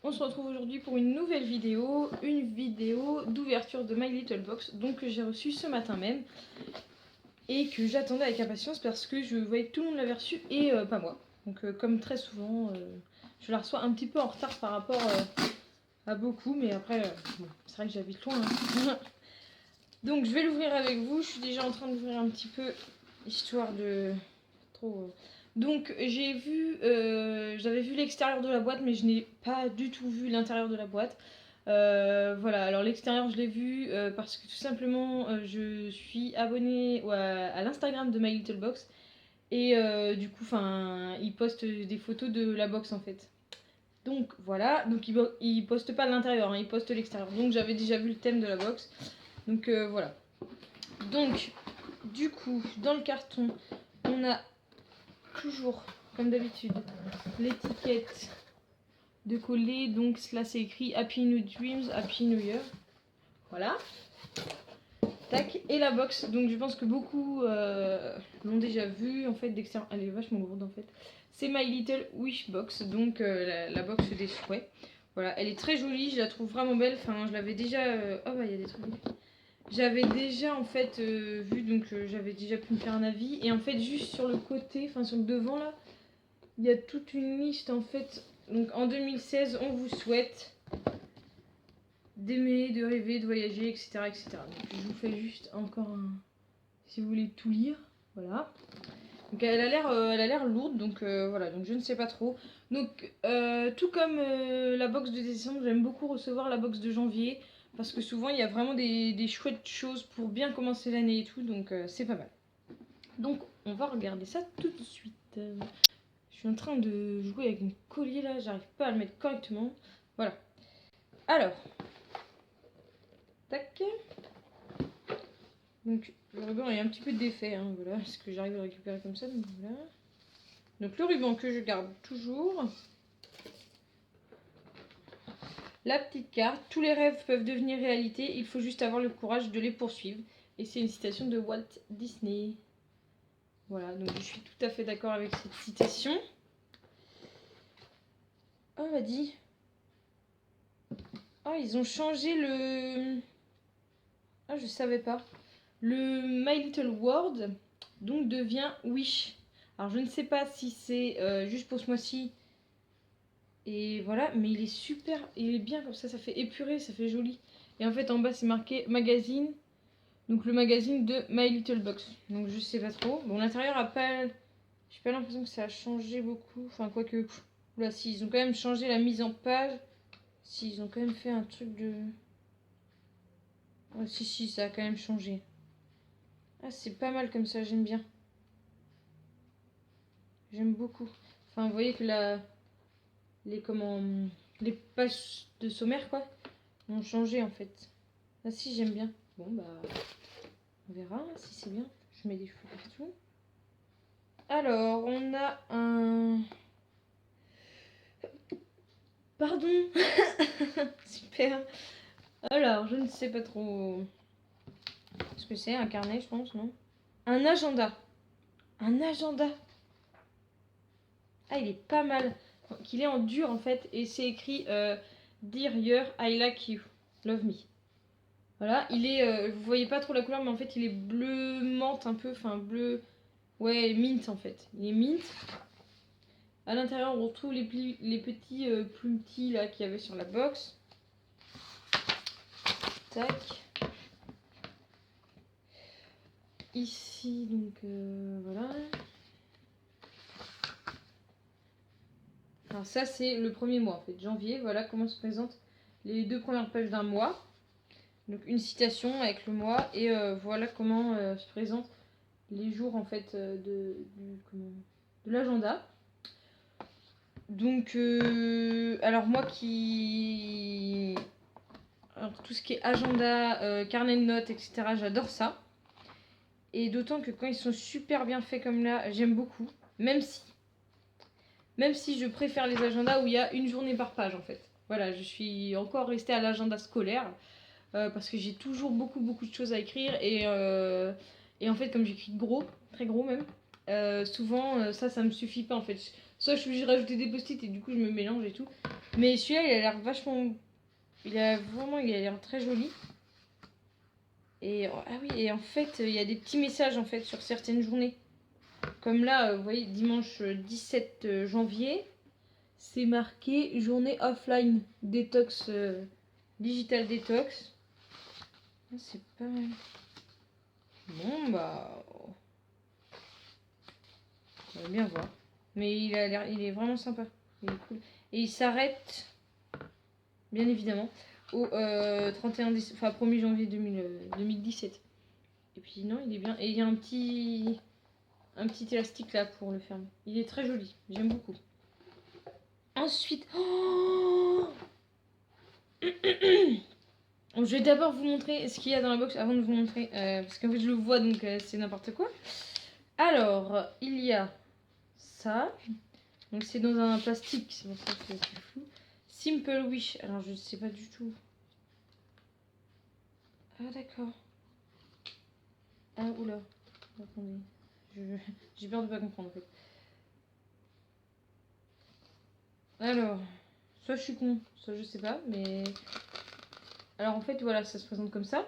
On se retrouve aujourd'hui pour une nouvelle vidéo, d'ouverture de My Little Box, donc que j'ai reçu ce matin même et que j'attendais avec impatience parce que je voyais que tout le monde l'avait reçu et pas moi. Donc comme très souvent, je la reçois un petit peu en retard par rapport à beaucoup, mais après, bon, c'est vrai que j'habite loin. Hein. Donc je vais l'ouvrir avec vous, je suis déjà en train d'ouvrir un petit peu, histoire de trop... Donc j'avais vu l'extérieur de la boîte, mais je n'ai pas du tout vu l'intérieur de la boîte. Voilà, alors l'extérieur je l'ai vu parce que tout simplement je suis abonnée à l'Instagram de My Little Box et du coup ils postent des photos de la box en fait. Donc voilà, donc ils postent pas l'intérieur, hein, ils postent l'extérieur. Donc j'avais déjà vu le thème de la box. Donc voilà. Donc du coup dans le carton on a toujours, comme d'habitude, l'étiquette de coller. Donc là c'est écrit Happy New Dreams, Happy New Year. Voilà. Tac. Et la box. Donc je pense que beaucoup l'ont déjà vu. En fait, d'extérieur, elle est vachement lourde en fait. C'est My Little Wish Box. Donc la box des souhaits. Voilà. Elle est très jolie. Je la trouve vraiment belle. Enfin, je l'avais déjà. Oh bah il y a des trucs. J'avais déjà en fait vu. Donc j'avais déjà pu me faire un avis. Et en fait, juste sur le côté, enfin sur le devant là. Il y a toute une liste en fait. Donc en 2016, on vous souhaite d'aimer, de rêver, de voyager, etc. etc. Donc je vous fais juste encore un... Si vous voulez tout lire, voilà. Donc elle a l'air lourde, donc voilà, donc je ne sais pas trop. Donc tout comme la box de décembre, j'aime beaucoup recevoir la box de janvier. Parce que souvent il y a vraiment des chouettes choses pour bien commencer l'année et tout, donc c'est pas mal. Donc on va regarder ça tout de suite. Je suis en train de jouer avec mon collier là, j'arrive pas à le mettre correctement. Voilà. Alors. Tac. Donc le ruban est un petit peu défait, hein, voilà, ce que j'arrive à récupérer comme ça. Donc voilà. Donc le ruban que je garde toujours. La petite carte. Tous les rêves peuvent devenir réalité, il faut juste avoir le courage de les poursuivre. Et c'est une citation de Walt Disney. Voilà, donc je suis tout à fait d'accord avec cette citation. Oh, on m'a dit. Oh, ils ont changé le... Ah, je savais pas. Le My Little World, donc, devient Wish. Alors, je ne sais pas si c'est juste pour ce mois-ci. Et voilà, mais il est super, il est bien comme ça fait épuré, ça fait joli. Et en fait, en bas, c'est marqué magazine. Donc, le magazine de My Little Box. Donc, je sais pas trop. Bon, l'intérieur a pas... J'ai pas l'impression que ça a changé beaucoup. Enfin, quoique... Oula, si, ils ont quand même changé la mise en page. Si, ils ont quand même fait un truc de... Oh, si, ça a quand même changé. Ah, c'est pas mal comme ça, j'aime bien. J'aime beaucoup. Enfin, vous voyez que les pages de sommaire, quoi, ont changé, en fait. Ah si, j'aime bien. Bon, bah, on verra si c'est bien. Je mets des cheveux partout. Alors, on a un... Pardon. Super. Alors, je ne sais pas trop ce que c'est. Un carnet, je pense, non? Un agenda. Un agenda. Ah, il est pas mal. Qu'il est en dur, en fait. Et c'est écrit Dear Year, I like you. Love me. Voilà, il est... vous voyez pas trop la couleur, mais en fait, il est bleu menthe un peu. Enfin, bleu... Ouais, mint, en fait. Il est mint. À l'intérieur, on retrouve les petits plumetis là qu'il y avait sur la box. Tac. Ici, donc voilà. Alors ça, c'est le premier mois, en fait, janvier. Voilà comment se présentent les deux premières pages d'un mois. Donc une citation avec le mois. Et voilà comment se présentent les jours, en fait, de l'agenda. Donc, alors moi qui... Alors tout ce qui est agenda, carnet de notes, etc., j'adore ça. Et d'autant que quand ils sont super bien faits comme là, j'aime beaucoup. Même si je préfère les agendas où il y a une journée par page en fait. Voilà, je suis encore restée à l'agenda scolaire. Parce que j'ai toujours beaucoup de choses à écrire. Et en fait, comme j'écris gros, très gros même, souvent ça me suffit pas en fait. Soit je suis obligée de rajouter des post-it et du coup je me mélange et tout. Mais celui-là il a l'air vachement... il a l'air très joli. Et ah oui, et en fait il y a des petits messages en fait sur certaines journées. Comme là, vous voyez, dimanche 17 janvier, c'est marqué journée offline, détox, digital détox. Ah, c'est pas mal. Bon bah, on va bien voir. Mais il est vraiment sympa. Il est cool. Et il s'arrête, bien évidemment, au 31 décembre, enfin 1er janvier 2017. Et puis non, il est bien. Et il y a un petit élastique là pour le fermer. Il est très joli, j'aime beaucoup. Ensuite, oh je vais d'abord vous montrer ce qu'il y a dans la box avant de vous montrer, parce qu'en fait je le vois donc c'est n'importe quoi. Alors, il y a ça, donc c'est dans un plastique, c'est pour ça que c'est flou. Simple Wish, alors je sais pas du tout. Ah d'accord. Ah oula, attendez, j'ai peur de pas comprendre en fait. Alors, soit je suis con, soit je sais pas, mais... Alors en fait voilà, ça se présente comme ça.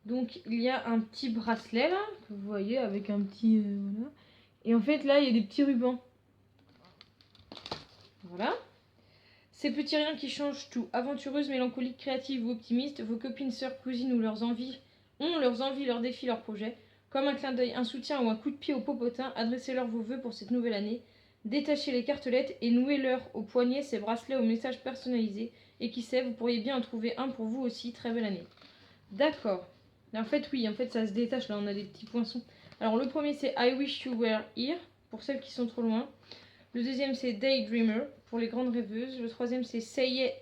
Donc il y a un petit bracelet là, que vous voyez avec un petit... voilà. Et en fait là il y a des petits rubans. Voilà. Ces petits riens qui changent tout. Aventureuses, mélancoliques, créatives ou optimistes, vos copines, sœurs, cousines ou leurs envies leurs défis, leurs projets. Comme un clin d'œil, un soutien ou un coup de pied au popotin, adressez-leur vos vœux pour cette nouvelle année. Détachez les cartelettes et nouez-leur au poignet ces bracelets aux messages personnalisés. Et qui sait, vous pourriez bien en trouver un pour vous aussi. Très belle année. D'accord. En fait, oui, en fait, ça se détache. Là, on a des petits poinçons. Alors, le premier, c'est I wish you were here, pour celles qui sont trop loin. Le deuxième, c'est Daydreamer, pour les grandes rêveuses. Le troisième, c'est Say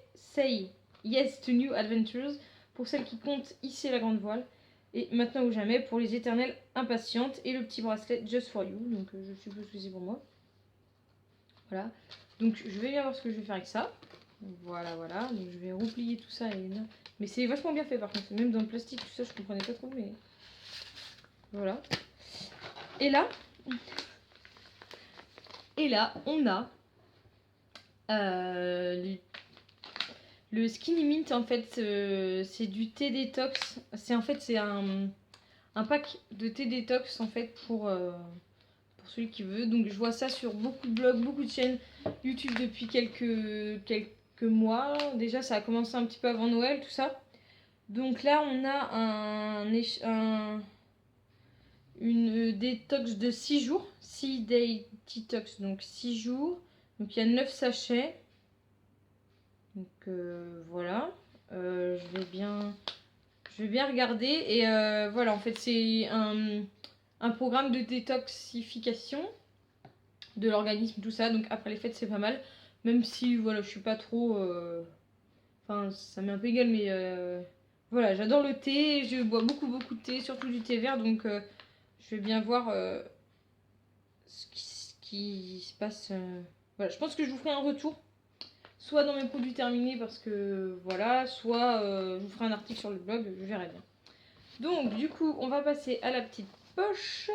Yes to New Adventures, pour celles qui comptent hisser la grande voile. Et Maintenant ou jamais, pour les éternelles impatientes. Et le petit bracelet Just for You, donc je suppose que c'est pour moi. Voilà. Donc, je vais bien voir ce que je vais faire avec ça. Voilà, voilà. Donc, je vais replier tout ça. Mais c'est vachement bien fait, par contre. Même dans le plastique, tout ça, je comprenais pas trop, mais... Voilà. Et là... on a le Skinny Mint. En fait, c'est du thé détox. C'est un pack de thé détox en fait pour celui qui veut. Donc je vois ça sur beaucoup de blogs, beaucoup de chaînes YouTube depuis quelques mois. Déjà, ça a commencé un petit peu avant Noël, tout ça. Donc là, on a une détox de 6 jours. 6 day detox, donc 6 jours. Donc il y a 9 sachets. Donc voilà. Je vais bien regarder. Et voilà, en fait, c'est un programme de détoxification de l'organisme, tout ça. Donc après les fêtes, c'est pas mal. Même si, voilà, je suis pas trop... Enfin, ça m'est un peu égal, mais... Voilà, j'adore le thé. Je bois beaucoup de thé, surtout du thé vert. Donc je vais bien voir ce qui se passe. Voilà, je pense que je vous ferai un retour. Soit dans mes produits terminés parce que voilà, soit je vous ferai un article sur le blog, je verrai bien. Donc du coup, on va passer à la petite poche.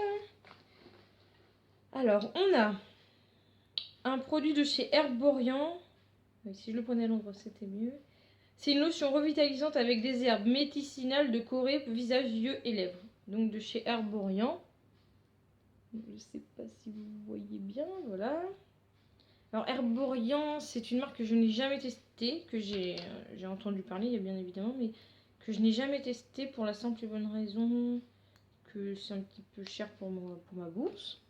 Alors, on a un produit de chez Herborian. Si je le prenais à l'endroit, c'était mieux. C'est une lotion revitalisante avec des herbes médicinales de Corée, visage, yeux et lèvres. Donc de chez Herborian. Je sais pas si vous voyez bien, voilà. Alors Herborian, c'est une marque que je n'ai jamais testée, que j'ai entendu parler, il y a bien évidemment, mais que je n'ai jamais testée pour la simple et bonne raison que c'est un petit peu cher pour ma bourse.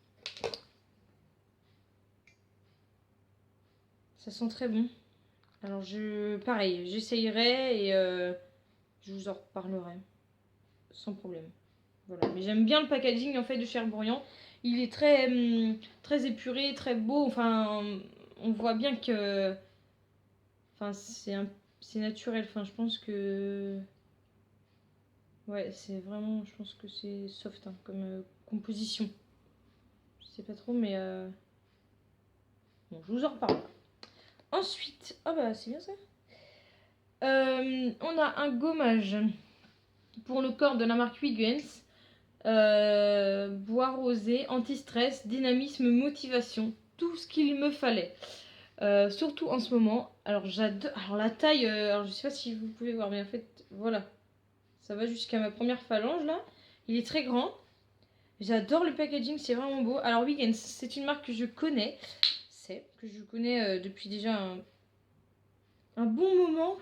Ça sent très bon. Alors pareil, j'essayerai et je vous en reparlerai sans problème. Voilà, mais j'aime bien le packaging en fait de chez Herborian. Il est très épuré, très beau. Enfin, on voit bien que, enfin, c'est naturel. Enfin, je pense que, ouais, c'est vraiment, je pense que c'est soft hein, comme composition. Je sais pas trop, mais bon, je vous en reparle. Ensuite, ah bah c'est bien ça. On a un gommage pour le corps de la marque Wiggins. bois rosé, anti-stress, dynamisme, motivation. Tout ce qu'il me fallait. Surtout en ce moment. Alors j'adore. Alors la taille, alors je sais pas si vous pouvez voir, mais en fait, voilà. Ça va jusqu'à ma première phalange là. Il est très grand. J'adore le packaging, c'est vraiment beau. Alors Wiggins, c'est une marque que je connais. Que je connais depuis déjà un bon moment.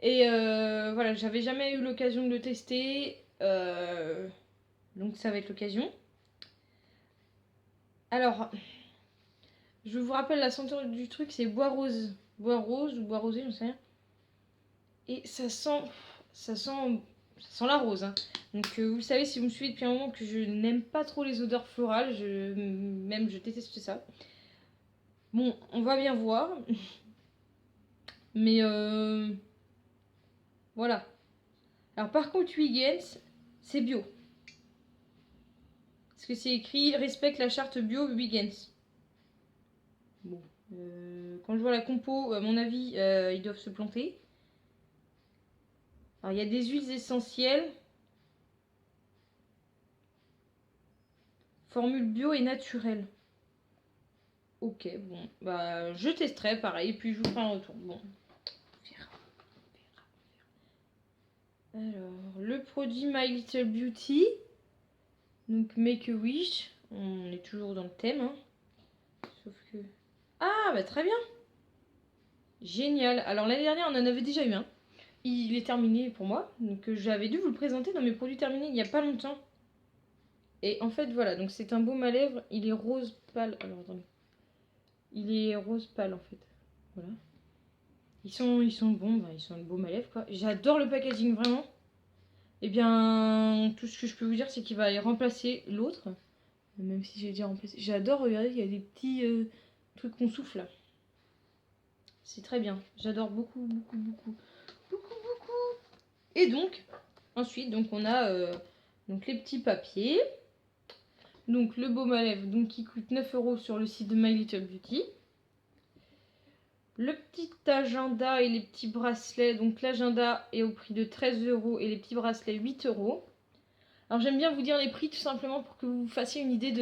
Et voilà, j'avais jamais eu l'occasion de le tester. Donc ça va être l'occasion. Alors, je vous rappelle la senteur du truc, c'est bois rose. Bois rose ou bois rosé, je ne sais rien. Et ça sent la rose. Hein. Donc vous savez, si vous me suivez depuis un moment, que je n'aime pas trop les odeurs florales. Je déteste ça. Bon, on va bien voir. Mais voilà. Alors par contre, Wiggins, c'est bio. Parce que c'est écrit respecte la charte bio Wiggins. Bon. Quand je vois la compo, à mon avis, ils doivent se planter. Alors il y a des huiles essentielles. Formule bio et naturelle. Ok, bon. Bah je testerai pareil, puis je vous ferai un retour. Bon. Alors, le produit My Little Beauty. Donc Make a Wish. On est toujours dans le thème. Hein. Sauf que... Ah, bah très bien. Génial. Alors l'année dernière, on en avait déjà eu un. Il est terminé pour moi. Donc j'avais dû vous le présenter dans mes produits terminés il n'y a pas longtemps. Et en fait, voilà. Donc c'est un baume à lèvres. Il est rose pâle. Alors attendez. Il est rose pâle en fait. Voilà. Ils sont bons. Bah, ils sont le baume à lèvres quoi. J'adore le packaging vraiment. Eh bien, tout ce que je peux vous dire, c'est qu'il va aller remplacer l'autre. Même si j'ai déjà remplacé. J'adore, regardez, il y a des petits trucs qu'on souffle là. C'est très bien. J'adore beaucoup, beaucoup, beaucoup. Beaucoup, beaucoup. Et donc, ensuite, donc on a donc les petits papiers. Donc le baume à lèvres donc, qui coûte 9 € sur le site de My Little Beauty. Le petit agenda et les petits bracelets. Donc l'agenda est au prix de 13 € et les petits bracelets 8 €. Alors j'aime bien vous dire les prix tout simplement pour que vous fassiez une idée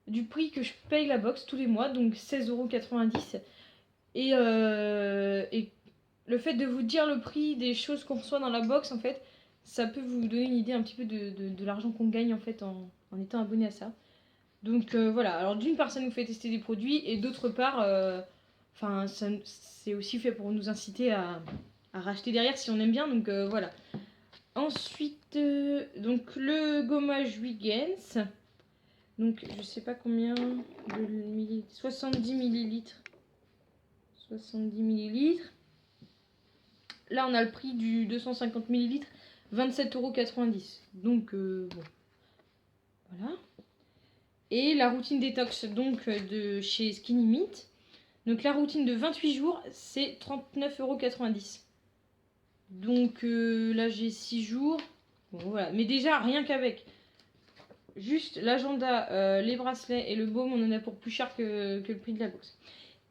du prix que je paye la box tous les mois, donc 16,90 €. Et le fait de vous dire le prix des choses qu'on reçoit dans la box, en fait, ça peut vous donner une idée un petit peu de l'argent qu'on gagne en fait en étant abonné à ça. Donc voilà, alors d'une part ça nous fait tester des produits et d'autre part, c'est aussi fait pour nous inciter à racheter derrière si on aime bien, donc voilà. Ensuite, donc le gommage Wiggins. Donc je sais pas combien de millilitres. 70 millilitres. 70 millilitres. Là on a le prix du 250 millilitres. 27,90 €. Donc bon. Voilà. Et la routine détox donc de chez Skinny Mint. Donc la routine de 28 jours, c'est 39,90 €. Donc là j'ai 6 jours. Bon voilà. Mais déjà rien qu'avec juste l'agenda, les bracelets et le baume, on en a pour plus cher que le prix de la box.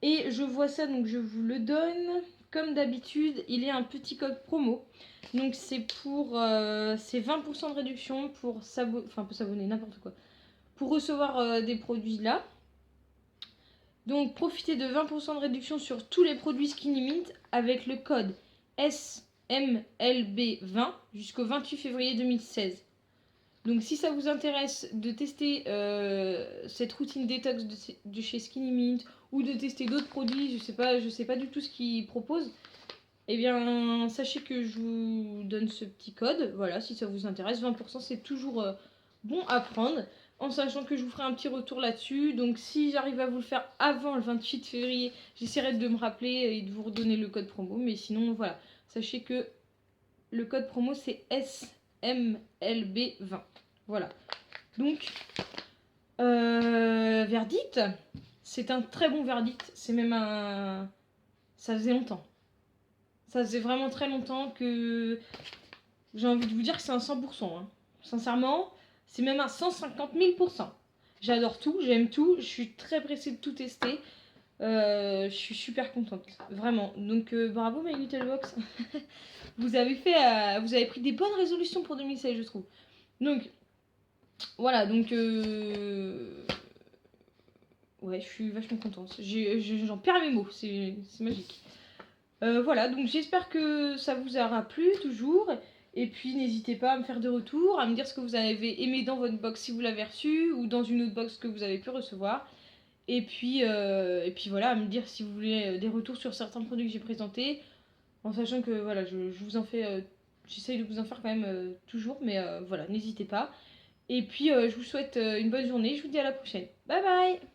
Et je vois ça, donc je vous le donne. Comme d'habitude, il y a un petit code promo. Donc c'est pour c'est 20% de réduction pour s'abonner, n'importe quoi. Pour recevoir des produits là. Donc profitez de 20% de réduction sur tous les produits Skinny Mint avec le code SMLB20 jusqu'au 28 février 2016. Donc si ça vous intéresse de tester cette routine détox de chez Skinny Mint ou de tester d'autres produits, je sais pas du tout ce qu'ils proposent, eh bien sachez que je vous donne ce petit code. Voilà, si ça vous intéresse, 20% c'est toujours bon à prendre. En sachant que je vous ferai un petit retour là-dessus. Donc si j'arrive à vous le faire avant le 28 février, j'essaierai de me rappeler et de vous redonner le code promo. Mais sinon, voilà. Sachez que le code promo, c'est SMLB20. Voilà. Donc, verdict. C'est un très bon verdict. C'est même un... Ça faisait longtemps. Ça faisait vraiment très longtemps que... J'ai envie de vous dire que c'est un 100%. Hein. Sincèrement... C'est même à 150 000%. J'adore tout, j'aime tout, je suis très pressée de tout tester. Je suis super contente, vraiment. Donc bravo My Little Box. Vous avez pris des bonnes résolutions pour 2016, je trouve. Donc voilà, donc ouais, je suis vachement contente. J'en perds mes mots, c'est magique. Voilà, donc j'espère que ça vous aura plu toujours. Et puis n'hésitez pas à me faire des retours, à me dire ce que vous avez aimé dans votre box si vous l'avez reçu, ou dans une autre box que vous avez pu recevoir. Et puis voilà, à me dire si vous voulez des retours sur certains produits que j'ai présentés, en sachant que voilà, je vous en fais, j'essaye de vous en faire quand même toujours, mais voilà, n'hésitez pas. Et puis je vous souhaite une bonne journée, je vous dis à la prochaine. Bye bye!